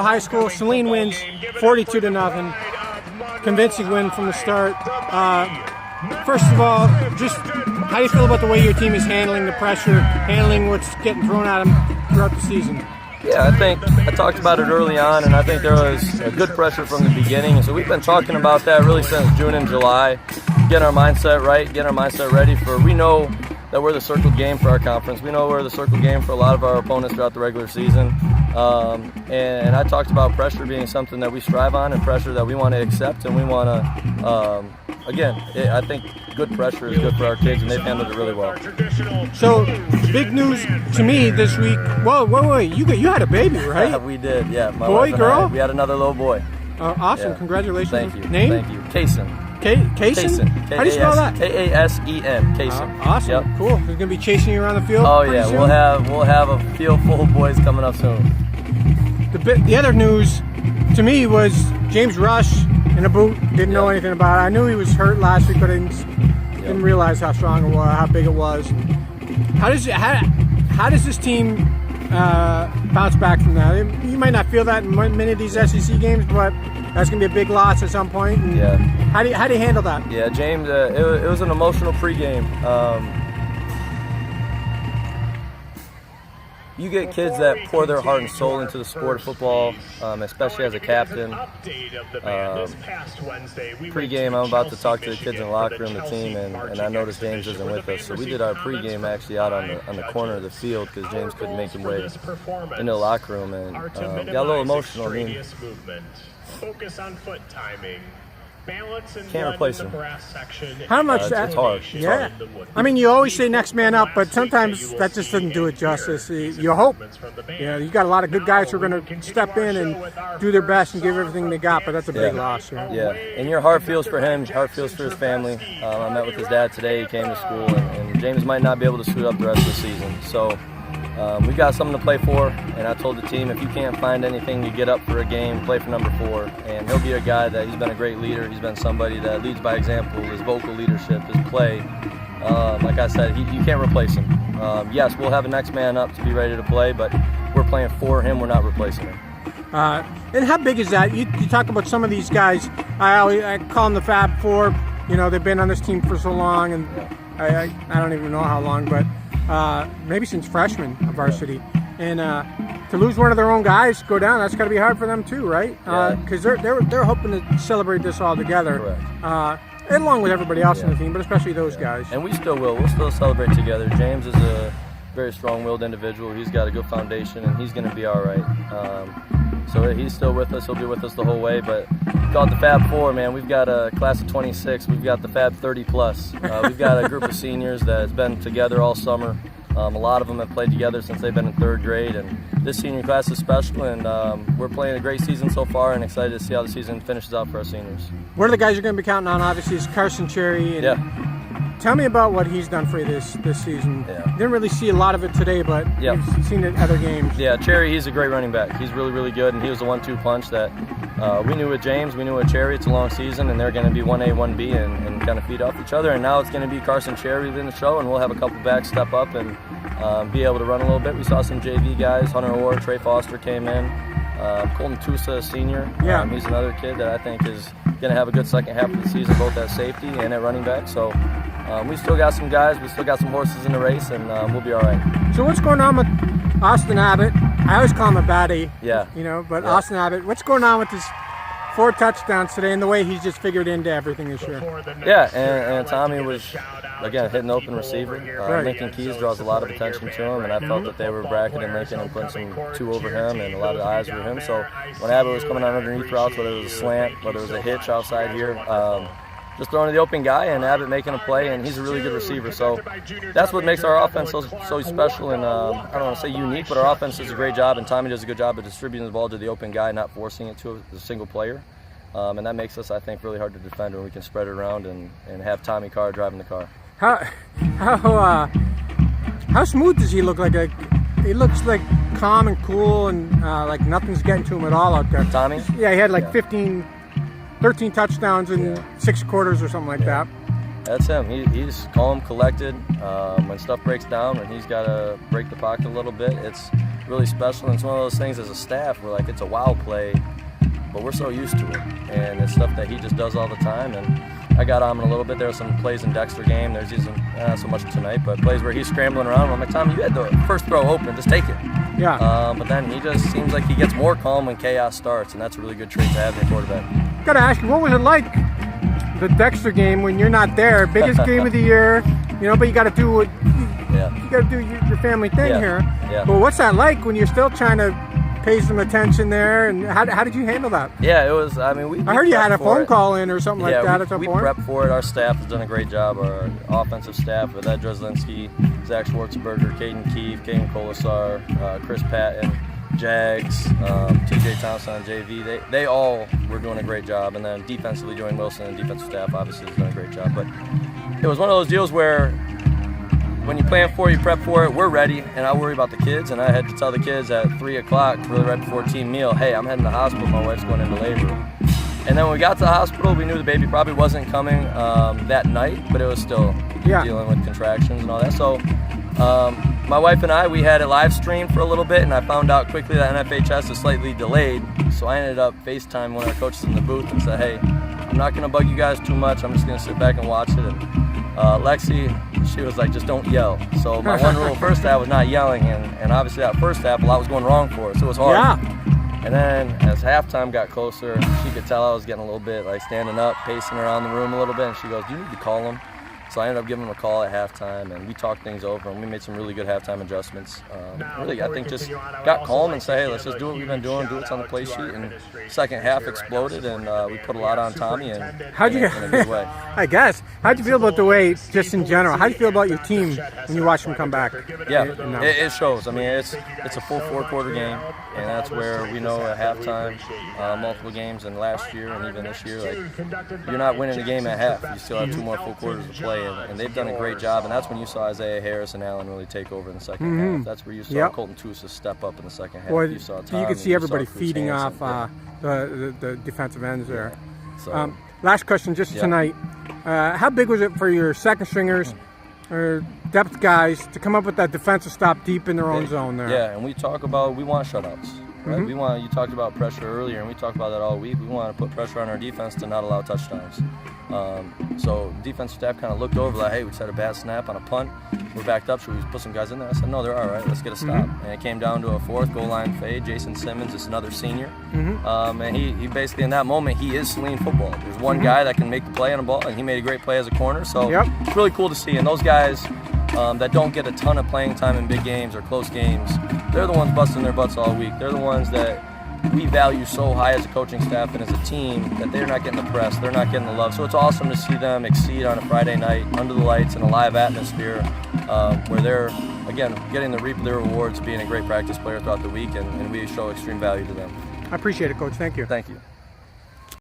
Monroe High School. Saline wins 42-0. Convincing win from the start. First of all, just how do you feel about the way your team is handling the pressure, handling what's getting thrown at them throughout the season? Yeah, I think I talked about it early on, and I think there was a good pressure from the beginning. And so we've been talking about that really since June and July, getting our mindset right, getting our mindset ready for, we know that we're the circle game for our conference. We know we're the circle game for a lot of our opponents throughout the regular season. And I talked about pressure being something that we strive on and pressure that we want to accept, and we want to, I think good pressure is good for our kids, and they've handled it really well. So, big news to me this week. Whoa, wait, you had a baby, right? We did, yeah. My boy, wife girl? we had another little boy. Awesome, Yeah. Congratulations. Thank you. Name? Thank you. Kason. Kason? How do you spell that? Kasen. Kason. Awesome, Yep. cool. He's gonna be chasing you around the field. Oh pretty yeah, soon? we'll have a field full of boys coming up soon. The other news to me was James Rush in a boot. Didn't know anything about it. I knew he was hurt last week, but I didn't realize how strong it was, how big it was. How does this team bounce back from that? You might not feel that in many of these SEC games, but that's going to be a big loss at some point. And Yeah. How do you handle that? Yeah, James, it was an emotional pregame. You get kids that pour their heart and soul into the sport of football, especially as a captain. Pre-game, I'm about to talk to the kids in the locker room, the team, and I noticed James isn't with us. So we did our pre-game actually out on the corner of the field because James couldn't make his way into the locker room, and got a little emotional. I mean, focus on foot timing. Can't replace him. How much? It's hard. Yeah. I mean, you always say next man up, but sometimes that just doesn't do it justice. You hope. Yeah, you got a lot of good guys who are going to step in and do their best and give everything they got, but that's a big loss. Yeah, and your heart feels for him, your heart feels for his family. I met with his dad today. He came to school, and James might not be able to suit up the rest of the season. So we've got something to play for, and I told the team, if you can't find anything to get up for a game, play for number 4. And he'll be a guy that he's been a great leader. He's been somebody that leads by example, his vocal leadership, his play. Like I said, you can't replace him. Yes, we'll have a next man up to be ready to play, but we're playing for him, we're not replacing him. And how big is that? You talk about some of these guys. I call them the Fab Four. You know, they've been on this team for so long, and I don't even know how long, but maybe since freshman of varsity. And to lose one of their own guys, go down, that's got to be hard for them too, right? Because they're hoping to celebrate this all together. Correct. Along with everybody else in the team, but especially those guys. And we still will. We'll still celebrate together. James is a very strong-willed individual. He's got a good foundation, and he's going to be all right. So he's still with us. He'll be with us the whole way. But call it the Fab Four, man. We've got a class of 26. We've got the Fab 30-plus. We've got a group of seniors that has been together all summer. A lot of them have played together since they've been in 3rd grade, and this senior class is special, and we're playing a great season so far and excited to see how the season finishes out for our seniors. One of the guys you're going to be counting on, obviously, is Carson Cherry. And tell me about what he's done for you this season. Didn't really see a lot of it today, but you've seen it in other games. Yeah, Cherry, he's a great running back. He's really, really good, and he was the 1-2 punch that we knew with James, we knew with Cherry. It's a long season, and they're going to be 1A, 1B, and kind of feed off each other. And now it's going to be Carson Cherry in the show, and we'll have a couple backs step up and be able to run a little bit. We saw some JV guys. Hunter Orr, Trey Foster came in. Colton Tusa, senior. He's another kid that I think is going to have a good second half of the season, both at safety and at running back. So we still got some guys. We still got some horses in the race, and we'll be all right. So what's going on with Austin Abbott? I always call him a baddie. Yeah. You know, but Austin Abbott, what's going on with his 4 touchdowns today and the way he's just figured into everything this year? Yeah, and Tommy was, again, hitting the open receiver. Lincoln Keys draws a lot of attention to him, and I felt that they were bracketing Lincoln and putting some 2 over him, and a lot of eyes were him. So when Abbott was coming on underneath routes, whether it was a slant, whether it was a hitch outside here, just throwing to the open guy, and Abbott making a play, and he's a really good receiver. So that's what makes our offense so special, and I don't want to say unique, but our offense does a great job, and Tommy does a good job of distributing the ball to the open guy, not forcing it to a single player. And that makes us, I think, really hard to defend when we can spread it around and have Tommy Carr driving the car. How smooth does he look? He looks like calm and cool, and like nothing's getting to him at all out there. Tommy? Yeah, he had like 13 touchdowns in 6 quarters or something like that. That's him. He's calm, collected. When stuff breaks down and he's got to break the pocket a little bit, it's really special. And it's one of those things as a staff, we're like, it's a wow play, but we're so used to it. And it's stuff that he just does all the time. And I got on him a little bit. There were some plays in Dexter game. There's not so much tonight, but plays where he's scrambling around. I'm like, Tommy, you had the first throw open. Just take it. Yeah. But then he just seems like he gets more calm when chaos starts, and that's a really good trait to have in your quarterback. Got to ask you, what was it like, the Dexter game, when you're not there? Biggest game of the year, but you got to do what you got to do your family thing here. Yeah. But what's that like when you're still trying to pay some attention there? And how did you handle that? Yeah, it was. I mean, I heard you had a phone call in or something like that at some point. We prepped for it. Our staff has done a great job. Our offensive staff with Ed Dreslinski, Zach Schwarzenberger, Caden Keefe, Caden Colasar, Chris Patton, Jags, TJ Thompson on JV. They all were doing a great job. And then defensively, Joey Wilson and defensive staff obviously has done a great job. But it was one of those deals where when you plan for it, you prep for it, we're ready, and I worry about the kids. And I had to tell the kids at 3 o'clock, really right before team meal, hey, I'm heading to the hospital. My wife's going into labor. And then when we got to the hospital, we knew the baby probably wasn't coming that night, but it was still dealing with contractions and all that. So my wife and I, we had it live streamed for a little bit, and I found out quickly that NFHS is slightly delayed. So I ended up FaceTime one of our coaches in the booth and said, hey, I'm not going to bug you guys too much. I'm just going to sit back and watch it. And Lexi, she was like, just don't yell. So my one rule first half was not yelling, and obviously that first half, a lot was going wrong for us. So it was hard. Yeah. And then as halftime got closer, she could tell I was getting a little bit like standing up, pacing around the room a little bit, and she goes, do you need to call him? So I ended up giving him a call at halftime, and we talked things over, and we made some really good halftime adjustments. Really, I think just got calm and said, hey, let's just do what we've been doing, do what's on the play sheet. And second half exploded, and we put a lot on Tommy in a good way. I guess. How'd you feel about the way, just in general, how'd you feel about your team when you watch them come back? Yeah, it shows. I mean, it's a full 4-quarter game, and that's where we know at halftime, multiple games, and last year and even this year, like, you're not winning a game at half. You still have 2 more full quarters to play. And they've done a great job, and that's when you saw Isaiah Harris and Allen really take over in the second half. That's where you saw Colton Tusa step up in the second half. Well, you saw Tommy, you could see everybody feeding off the defensive ends there. So, last question, just tonight. How big was it for your second stringers or depth guys to come up with that defensive stop deep in their own zone there? Yeah, and we want shutouts. Right? You talked about pressure earlier, and we talked about that all week. We want to put pressure on our defense to not allow touchdowns. So defensive staff kind of looked over like, hey, we just had a bad snap on a punt. We're backed up. Should we put some guys in there? I said, no, they're all right. Let's get a stop. And it came down to a fourth goal line fade. Jason Simmons is another senior. And he basically, in that moment, he is Saline football. There's one guy that can make the play on the ball, and he made a great play as a corner. So it's really cool to see. And those guys that don't get a ton of playing time in big games or close games, they're the ones busting their butts all week. They're the ones that we value so high as a coaching staff and as a team that they're not getting the press, they're not getting the love. So it's awesome to see them exceed on a Friday night under the lights in a live atmosphere where they're, again, getting the reap of their rewards, being a great practice player throughout the week, and we show extreme value to them. I appreciate it, Coach. Thank you. Thank you.